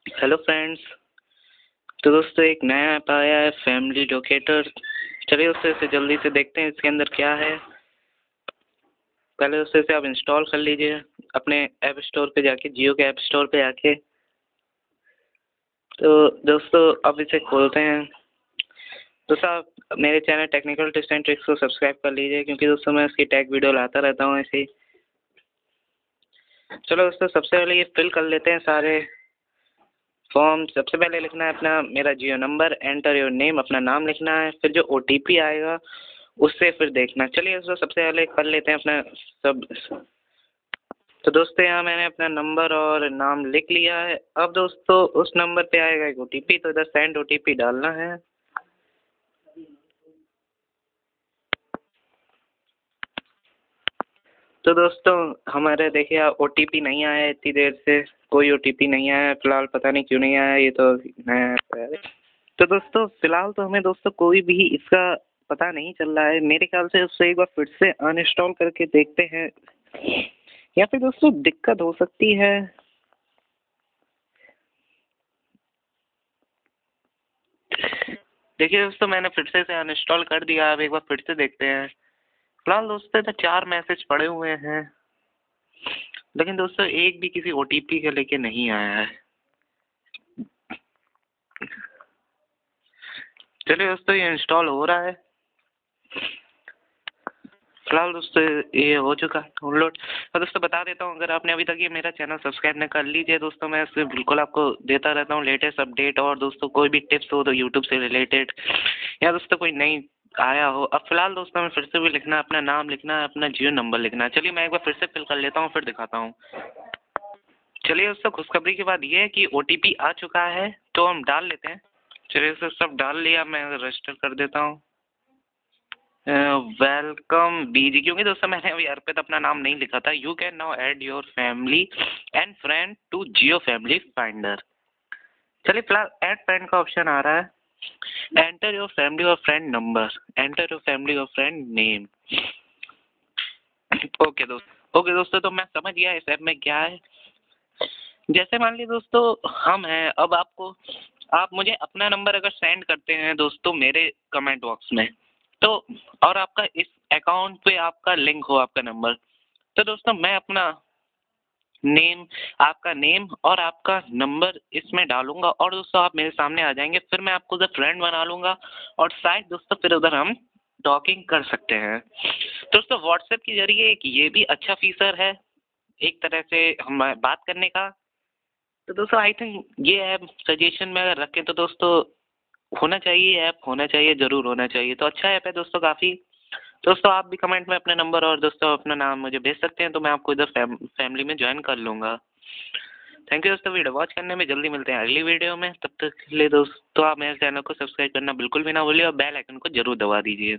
Hello friends. तो दोस्तों एक नया ऐप आया है फैमिली लोकेटर। चलिए उससे इसे जल्दी से देखते हैं इसके अंदर क्या है। पहले उससे इसे आप इंस्टॉल कर लीजिए अपने ऐप स्टोर पे जाके, जियो के ऐप स्टोर पे जाके। तो दोस्तों अब इसे खोलते हैं। दोस्तों आप मेरे channel technical tips and tricks को सब्सक्राइब कर लीजिए, क्योंकि दोस्तों मैं इसकी टैग वीडियो लाता रहता हूँ ऐसे ही। चलो दोस्तों सबसे पहले ये फिल कर लेते हैं सारे फॉर्म। सबसे पहले लिखना है अपना मेरा जियो नंबर, एंटर योर नेम, अपना नाम लिखना है, फिर जो OTP आएगा उससे फिर देखना। चलिए दोस्तों सबसे पहले कर लेते हैं अपना सब। तो दोस्तों यहाँ मैंने अपना नंबर और नाम लिख लिया है। अब दोस्तों उस नंबर पे आएगा एक OTP, तो इधर सेंड OTP डालना है। तो दोस्तों हमारे देखिए OTP नहीं आया है इतनी देर से, कोई OTP नहीं आया है फिलहाल, पता नहीं क्यों नहीं आया, ये तो नया ऐप है। तो दोस्तों फिलहाल तो हमें दोस्तों कोई भी इसका पता नहीं चल रहा है। मेरे ख्याल से उससे एक बार फिर से अनइंस्टॉल करके देखते हैं, या फिर दोस्तों दिक्कत हो सकती है। देखिए दोस्तों मैंने फिर से इसे अनइंस्टॉल कर दिया। अब एक बार फिर से देखते हैं। फिलहाल दोस्तों तो 4 मैसेज पड़े हुए हैं, लेकिन दोस्तों एक भी किसी OTP के लेके नहीं आया है। चलिए दोस्तों ये इंस्टॉल हो रहा है। फिलहाल दोस्तों ये हो चुका है डाउनलोड। तो दोस्तों बता देता हूँ, अगर आपने अभी तक ये मेरा चैनल सब्सक्राइब न कर लीजिए दोस्तों, मैं इसमें बिल्कुल आपको देता रहता हूँ लेटेस्ट अपडेट। और दोस्तों कोई भी टिप्स हो तो यूट्यूब से रिलेटेड, या दोस्तों कोई नई आया हो। अब फिलहाल दोस्तों हमें फिर से भी लिखना है, अपना नाम लिखना है, अपना जियो नंबर लिखना है। चलिए मैं एक बार फिर से फिल कर लेता हूँ फिर दिखाता हूँ। चलिए दोस्तों खुशखबरी की बात ये है कि OTP आ चुका है, तो हम डाल लेते हैं। चलिए दोस्तों सब डाल लिया, मैं रजिस्टर कर देता हूँ। वेलकम बीजी, क्योंकि दोस्तों मैंने अभी अर्पित अपना नाम नहीं लिखा था। You can now add your family and friend to Jio family finder. चलिए फिलहाल ऐड फ्रेंड का ऑप्शन आ रहा है। एंटर योर फैमिली और friend number, enter your family और फ्रेंड नेम। ओके दोस्तों तो मैं समझ गया इस ऐप में क्या है। जैसे मान लीजिए दोस्तों हम हैं, अब आपको आप मुझे अपना नंबर अगर सेंड करते हैं दोस्तों मेरे कमेंट बॉक्स में, तो और आपका इस अकाउंट पे आपका लिंक हो आपका नंबर, तो दोस्तों मैं अपना नेम, आपका नेम और आपका नंबर इसमें डालूंगा, और दोस्तों आप मेरे सामने आ जाएंगे। फिर मैं आपको उधर फ्रेंड बना लूंगा, और शायद दोस्तों फिर उधर हम टॉकिंग कर सकते हैं। दोस्तों व्हाट्सएप के जरिए एक ये भी अच्छा फीचर है एक तरह से हम बात करने का। तो दोस्तों आई थिंक ये ऐप सजेशन में अगर रखें तो दोस्तों होना चाहिए, ऐप होना चाहिए, ज़रूर होना चाहिए। तो अच्छा ऐप है दोस्तों काफ़ी। दोस्तों आप भी कमेंट में अपना नंबर और दोस्तों अपना नाम मुझे भेज सकते हैं, तो मैं आपको इधर फैमिली में ज्वाइन कर लूँगा। थैंक यू दोस्तों वीडियो वॉच करने में। जल्दी मिलते हैं अगली वीडियो में। तब तक के लिए दोस्तों आप मेरे चैनल को सब्सक्राइब करना बिल्कुल भी ना भूलिए, और बेल आइकन को ज़रूर दबा दीजिए।